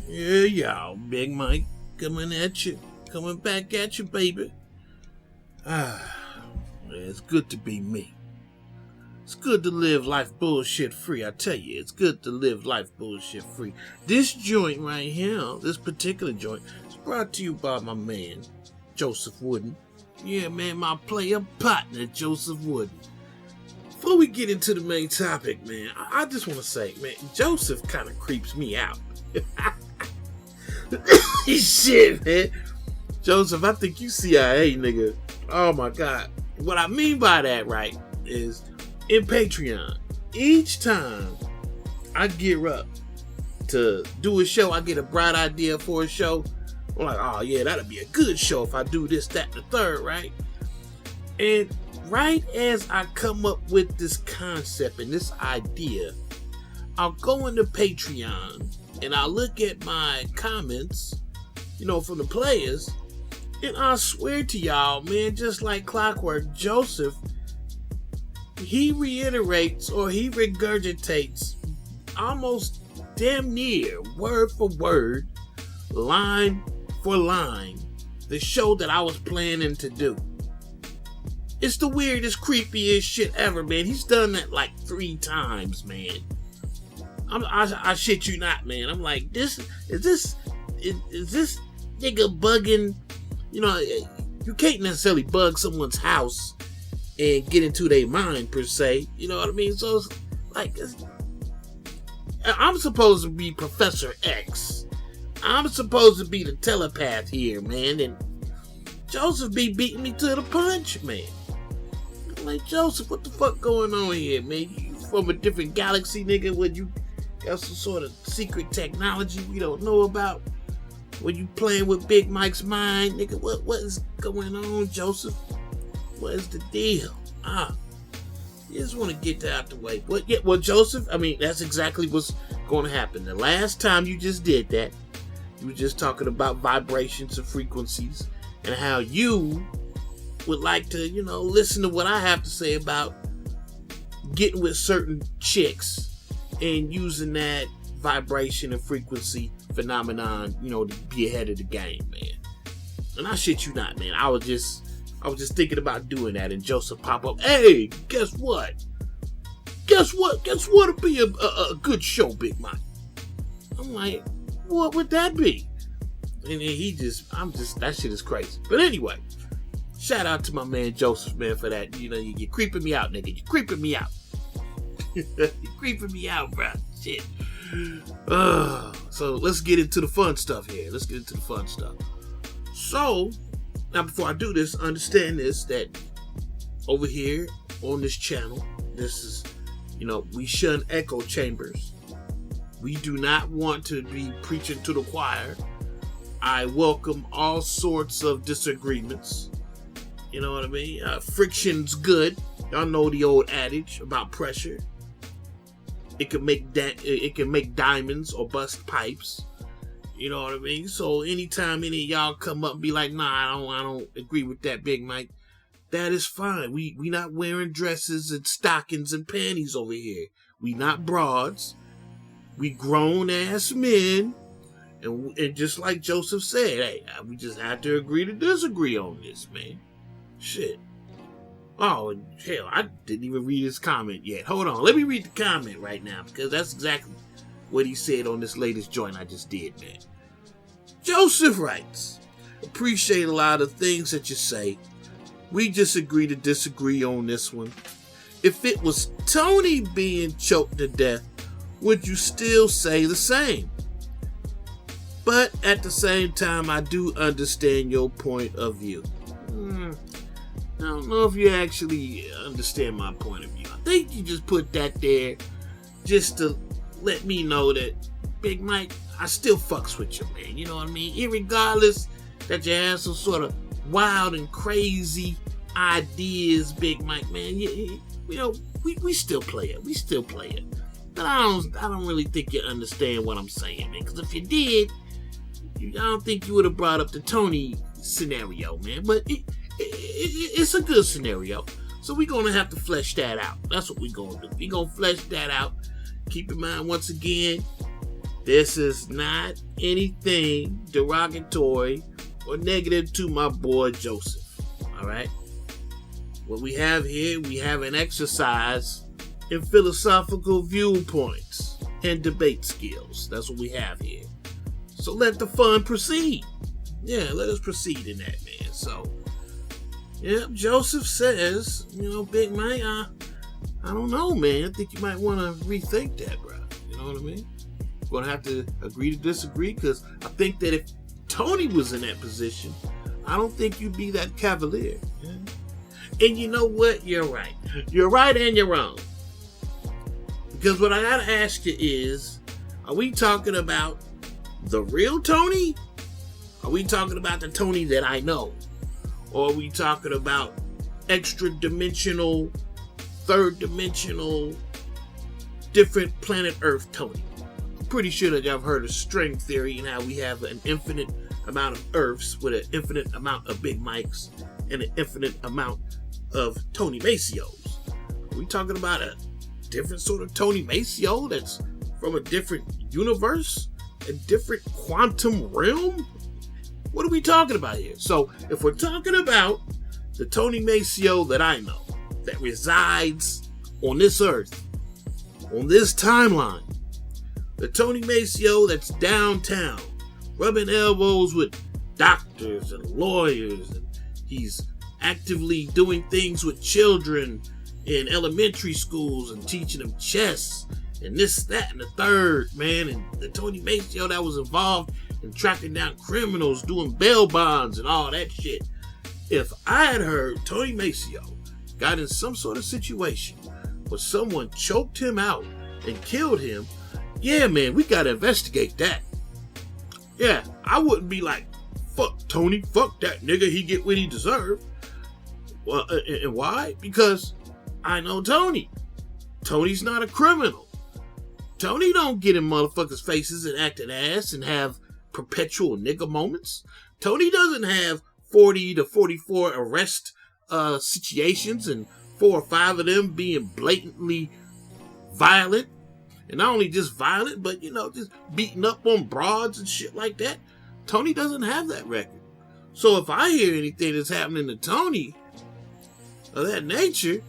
Yeah, y'all. Big Mike coming at you. Coming back at you, baby. It's good to be me. It's good to live life bullshit free. I tell you, it's good to live life bullshit free. This joint right here, this particular joint, is brought to you by my man, Joseph Wooden. Yeah, man, my player partner, Joseph Wooden. Before we get into the main topic, man, I just want to say, man, Joseph kind of creeps me out. Shit, man. Joseph, I think you CIA, nigga. Oh, my God. What I mean by that, right, is in Patreon, each time I gear up to do a show, I get a bright idea for a show. I'm like, oh, yeah, that'll be a good show if I do this, that, and the third, right? And right as I come up with this concept and this idea, I'll go into Patreon and I'll look at my comments, from the players, and I swear to y'all, man, just like clockwork, Joseph, he reiterates or he regurgitates almost damn near word for word, line for line, the show that I was planning to do. It's the weirdest, creepiest shit ever, man. He's done that like 3 times, man. I shit you not, man. I'm like, is this nigga bugging? You can't necessarily bug someone's house and get into their mind per se. You know what I mean? So it's like, I'm supposed to be Professor X. I'm supposed to be the telepath here, man. And Joseph be beating me to the punch, man. I'm like, Joseph, what the fuck going on here, man? You from a different galaxy, nigga, when you got some sort of secret technology we don't know about? When you playing with Big Mike's mind, nigga, what is going on, Joseph? What is the deal? You just want to get that out the way. Well, Joseph, I mean, that's exactly what's going to happen. The last time you just did that, you were just talking about vibrations and frequencies and how you would like to, listen to what I have to say about getting with certain chicks and using that vibration and frequency phenomenon, to be ahead of the game, man. And I shit you not, man. I was just thinking about doing that, and Joseph pop up. Hey, guess what? Guess what'll be a good show, Big Mike? I'm like, what would that be? And then that shit is crazy. But anyway, shout out to my man Joseph, man, for that. You're creeping me out, nigga. You're creeping me out. You're creeping me out, bro. Shit. So let's get into the fun stuff here. So, now before I do this, understand this, that over here on this channel, this is, we shun echo chambers. We do not want to be preaching to the choir. I welcome all sorts of disagreements. You know what I mean? Friction's good. Y'all know the old adage about pressure. It can make diamonds or bust pipes. You know what I mean? So anytime any of y'all come up and be like, nah, I don't agree with that, Big Mike, that is fine. We not wearing dresses and stockings and panties over here. We not broads. We grown ass men. And just like Joseph said, hey, we just have to agree to disagree on this, man. Shit. Oh, hell, I didn't even read his comment yet. Hold on, let me read the comment right now, because that's exactly what he said on this latest joint I just did, man. Joseph writes, appreciate a lot of things that you say. We just agree to disagree on this one. If it was Tony being choked to death, would you still say the same? But at the same time, I do understand your point of view. I don't know if you actually understand my point of view. I think you just put that there just to let me know that, Big Mike, I still fucks with you, man. You know what I mean? Irregardless that you have some sort of wild and crazy ideas, Big Mike, man. We still play it. We still play it. But I don't really think you understand what I'm saying, man. Because if you did, I don't think you would have brought up the Tony scenario, man. But it's a good scenario. So we're going to have to flesh that out. That's what we're going to do. We're going to flesh that out. Keep in mind, once again, This is not anything derogatory or negative to my boy Joseph. All right? What we have here, we have an exercise in philosophical viewpoints and debate skills. That's what we have here. So let the fun proceed. Yeah, let us proceed in that, man. So, yeah, Joseph says, Big Mike, I don't know, man. I think you might want to rethink that, bro. You know what I mean? We're going to have to agree to disagree, because I think that if Tony was in that position, I don't think you'd be that cavalier. Yeah? And you know what? You're right. You're right and you're wrong. Because what I got to ask you is, are we talking about the real Tony? Are we talking about the Tony that I know? Or are we talking about extra dimensional, third dimensional, different planet Earth Tony? I'm pretty sure that y'all have heard of string theory and how we have an infinite amount of Earths with an infinite amount of Big Mikes and an infinite amount of Tony Macios. Are we talking about a different sort of Tony Maceo that's from a different universe, a different quantum realm? What are we talking about here? So if we're talking about the Tony Maceo that I know, that resides on this earth, on this timeline, the Tony Maceo that's downtown, rubbing elbows with doctors and lawyers, and he's actively doing things with children in elementary schools and teaching them chess and this, that, and the third, man. And the Tony Maceo that was involved in tracking down criminals, doing bail bonds and all that shit. If I had heard Tony Maceo got in some sort of situation where someone choked him out and killed him, yeah, man, we gotta investigate that. Yeah, I wouldn't be like, fuck Tony, fuck that nigga, he get what he deserved. Well, and why? Because I know Tony. Tony's not a criminal. Tony don't get in motherfuckers' faces and act an ass and have perpetual nigga moments. Tony doesn't have 40 to 44 arrest situations and 4 or 5 of them being blatantly violent. And not only just violent, but, just beating up on broads and shit like that. Tony doesn't have that record. So if I hear anything that's happening to Tony of that nature,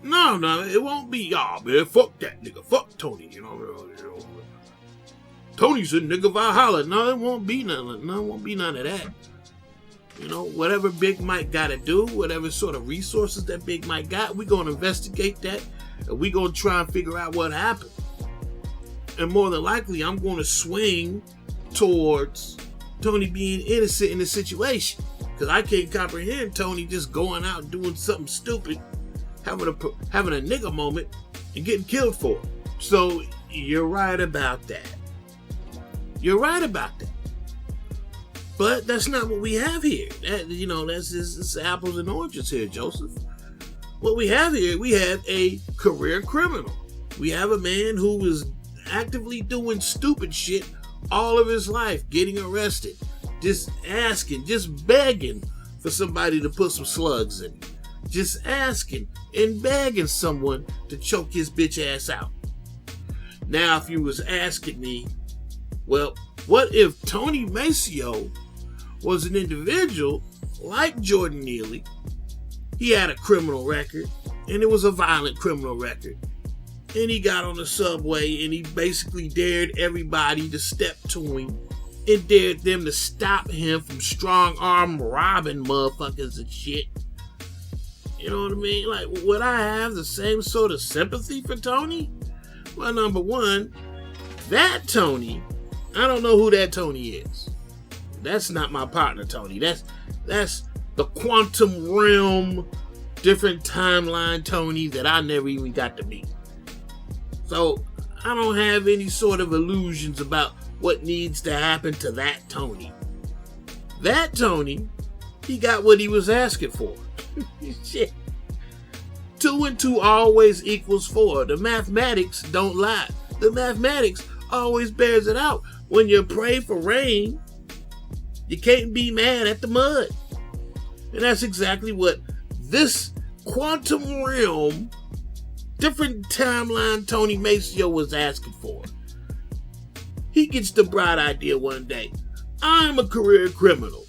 no, it won't be, man, fuck that nigga, fuck Tony, Tony's a nigga Valhalla. No, it won't be none. No, it won't be none of that. Whatever Big Mike got to do, whatever sort of resources that Big Mike got, we're going to investigate that, and we're going to try and figure out what happened. And more than likely, I'm going to swing towards Tony being innocent in the situation, because I can't comprehend Tony just going out and doing something stupid, having a nigga moment, and getting killed for it. So you're right about that. You're right about that. But that's not what we have here. That's just, it's apples and oranges here, Joseph. What we have here, we have a career criminal. We have a man who was actively doing stupid shit all of his life, getting arrested, just asking, just begging for somebody to put some slugs in him. Just asking and begging someone to choke his bitch ass out. Now, if you was asking me, well, what if Tony Maceo was an individual like Jordan Neely? He had a criminal record, and it was a violent criminal record. And he got on the subway, and he basically dared everybody to step to him and dared them to stop him from strong-arm robbing motherfuckers and shit. You know what I mean? Like, would I have the same sort of sympathy for Tony? Well, number one, that Tony, I don't know who that Tony is. That's not my partner, Tony. That's the quantum realm, different timeline Tony that I never even got to meet. So I don't have any sort of illusions about what needs to happen to that Tony. That Tony, he got what he was asking for. Shit. 2 and 2 always equals 4. The mathematics don't lie. The mathematics always bears it out. When you pray for rain, you can't be mad at the mud. And that's exactly what this quantum realm, different timeline Tony Maceo was asking for. He gets the bright idea one day. I'm a career criminal.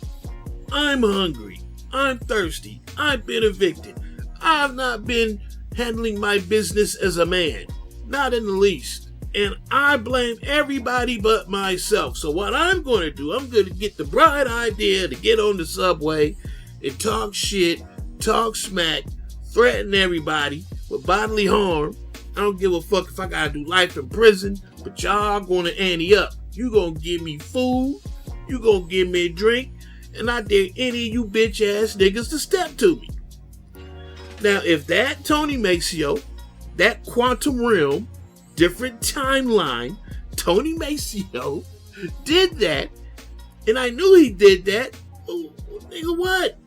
I'm hungry. I'm thirsty. I've been evicted. I've not been handling my business as a man. Not in the least. And I blame everybody but myself. So what I'm going to do, I'm going to get the bright idea to get on the subway and talk shit, talk smack, threaten everybody with bodily harm. I don't give a fuck if I gotta do life in prison, but y'all gonna ante up. You gonna give me food, you gonna give me a drink, and I dare any of you bitch ass niggas to step to me. Now, if that Tony Maceo, that quantum realm, different timeline, Tony Maceo did that, and I knew he did that, oh, nigga, what?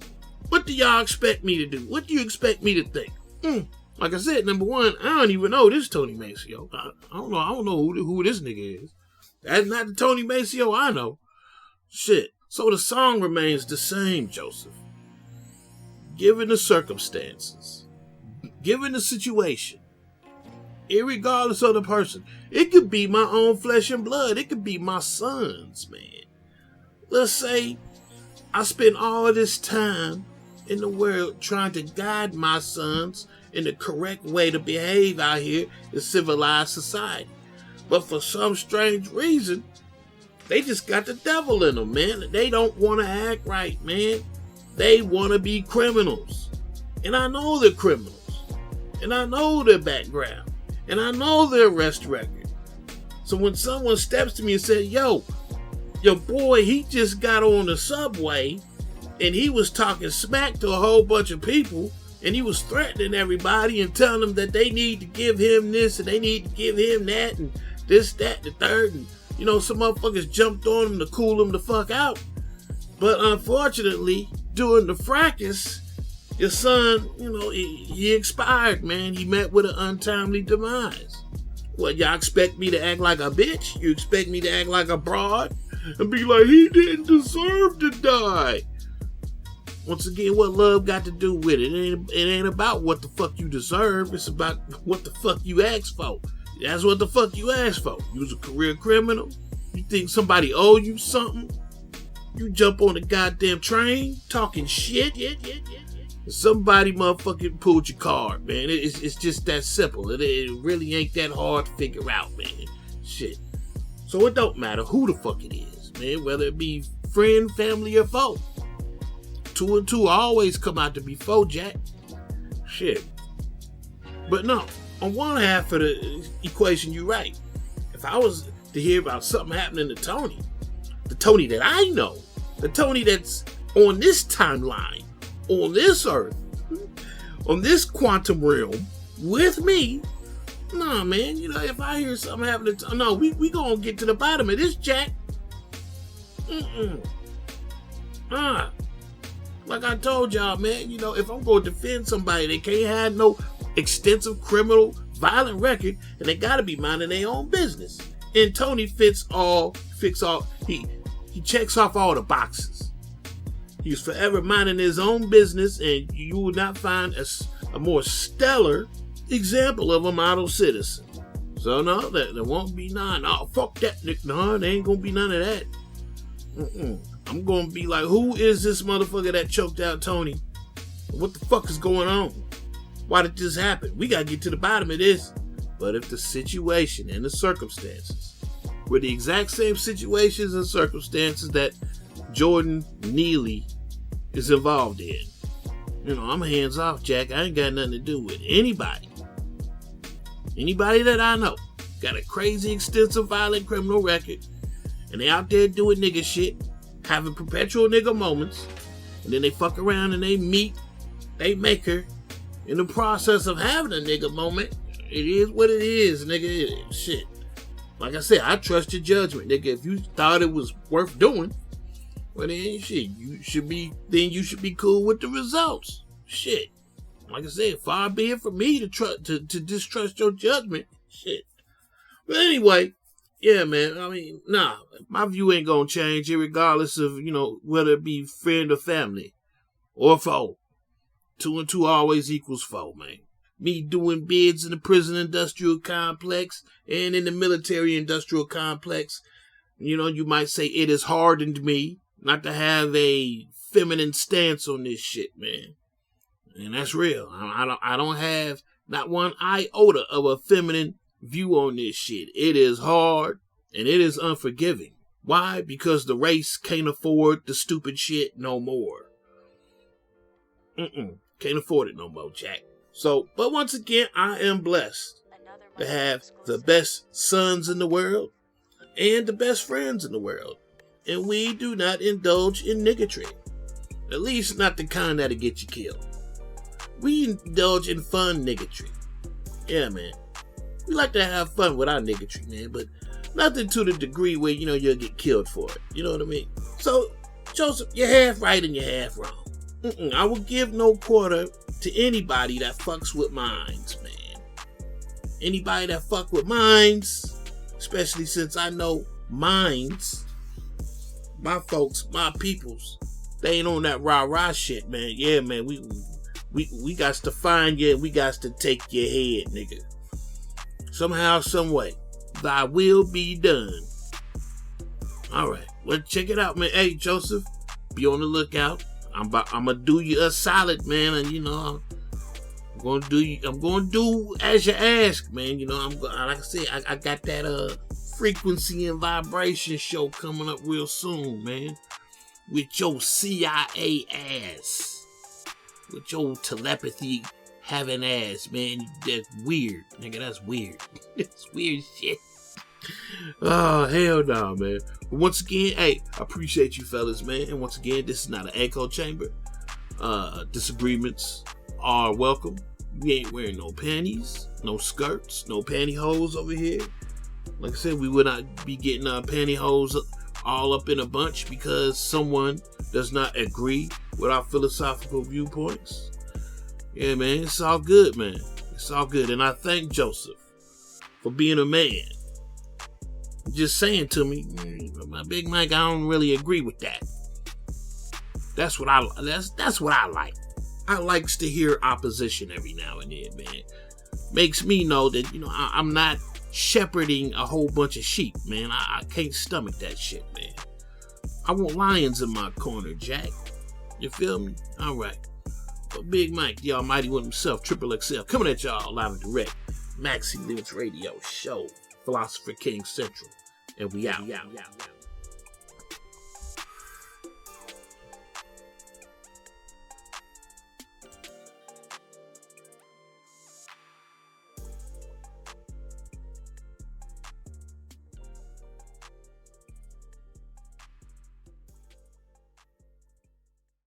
What do y'all expect me to do? What do you expect me to think? Like I said, number one, I don't even know this Tony Maceo. I don't know who this nigga is. That's not the Tony Maceo I know. Shit. So the song remains the same, Joseph. Given the circumstances, given the situation, irregardless of the person, it could be my own flesh and blood. It could be my sons, man. Let's say I spend all this time in the world trying to guide my sons in the correct way to behave out here in civilized society. But for some strange reason, they just got the devil in them, man. They don't want to act right, man. They want to be criminals. And I know they're criminals. And I know their background. And I know their arrest record. So when someone steps to me and says, yo, your boy, he just got on the subway and he was talking smack to a whole bunch of people, and he was threatening everybody and telling them that they need to give him this and they need to give him that and this, that, the third. And, you know, some motherfuckers jumped on him to cool him the fuck out. But unfortunately, during the fracas, your son, you know, he expired, man. He met with an untimely demise. What, y'all expect me to act like a bitch? You expect me to act like a broad? And be like, he didn't deserve to die. Once again, what love got to do with it? It ain't about what the fuck you deserve. It's about what the fuck you asked for. That's what the fuck you asked for. You was a career criminal. You think somebody owe you something? You jump on the goddamn train talking shit. Somebody motherfucking pulled your card, man. It's just that simple. It really ain't that hard to figure out, man. Shit. So it don't matter who the fuck it is, man. Whether it be friend, family, or foe. 2 and 2 always come out to be 4, Jack. Shit. But no, on one half of the equation, you're right. If I was to hear about something happening to Tony, the Tony that I know, the Tony that's on this timeline, on this earth, on this quantum realm, with me, nah, man, you know, if I hear something happening to no, we gonna get to the bottom of this, Jack. Like I told y'all, man, you know, if I'm going to defend somebody, they can't have no extensive criminal, violent record, and they gotta be minding their own business. And Tony fits all, he checks off all the boxes. He's forever minding his own business, and you will not find a more stellar example of a model citizen. So no, there won't be none. Oh, fuck that, Nick. No, there ain't gonna be none of that. I'm gonna be like, who is this motherfucker that choked out Tony? What the fuck is going on? Why did this happen? We gotta get to the bottom of this. But if the situation and the circumstances were the exact same situations and circumstances that Jordan Neely is involved in, you know, I'm hands off, Jack. I ain't got nothing to do with anybody. Anybody that I know got a crazy, extensive, violent criminal record, and they out there doing nigga shit, having perpetual nigga moments, and then they fuck around and they meet, they make her. In the process of having a nigga moment, it is what it is, nigga. Shit. Like I said, I trust your judgment, nigga. If you thought it was worth doing, well then shit, you should be cool with the results. Shit. Like I said, far be it from me to distrust your judgment. Shit. But anyway, yeah, man. I mean, nah, my view ain't gonna change, regardless of, you know, whether it be friend or family or foe. 2 and 2 always equals 4, man. Me doing bids in the prison industrial complex and in the military industrial complex, You know, you might say it has hardened me not to have a feminine stance on this shit, man. And that's real. I don't have not one iota of a feminine view on this shit. It is hard and it is unforgiving. Why? Because the race can't afford the stupid shit no more. Can't afford it no more, Jack. So, but once again, I am blessed to have the best sons in the world and the best friends in the world. And we do not indulge in niggatry. At least not the kind that'll get you killed. We indulge in fun niggatry. Yeah, man. We like to have fun with our niggatry, man, but nothing to the degree where, you know, you'll get killed for it. You know what I mean? So, Joseph, you're half right and you're half wrong. I will give no quarter to anybody that fucks with minds, man. Anybody that fuck with minds, especially since I know minds, my folks, my peoples, they ain't on that rah-rah shit, man. Yeah, man, we got to find you and we got to take your head, nigga. Somehow, some way, thy will be done. Alright, well, check it out, man. Hey, Joseph, be on the lookout. I'm gonna do you a solid, man, and you know, I'm gonna do as you ask, man. You know, like I said, I got that frequency and vibration show coming up real soon, man. With your CIA ass, with your telepathy having ass, man. That's weird, nigga. That's weird. It's weird shit. Oh, hell no, man. But once again, hey, I appreciate you fellas, man. And once again, this is not an echo chamber. Disagreements are welcome. We ain't wearing no panties, no skirts, no pantyhose over here. Like I said, we would not be getting our pantyhose all up in a bunch because someone does not agree with our philosophical viewpoints. Yeah, man, it's all good, man. It's all good. And I thank Joseph for being a man. Just saying to me, my Big Mike, I don't really agree with that. That's what I like. I likes to hear opposition every now and then, man. Makes me know that, you know, I'm not shepherding a whole bunch of sheep, man. I can't stomach that shit, man. I want lions in my corner, Jack. You feel me? All right. Well, Big Mike, the Almighty One himself, Triple XL, coming at y'all live and direct. Maxi Limits Radio Show, Philosopher King Central. And we out.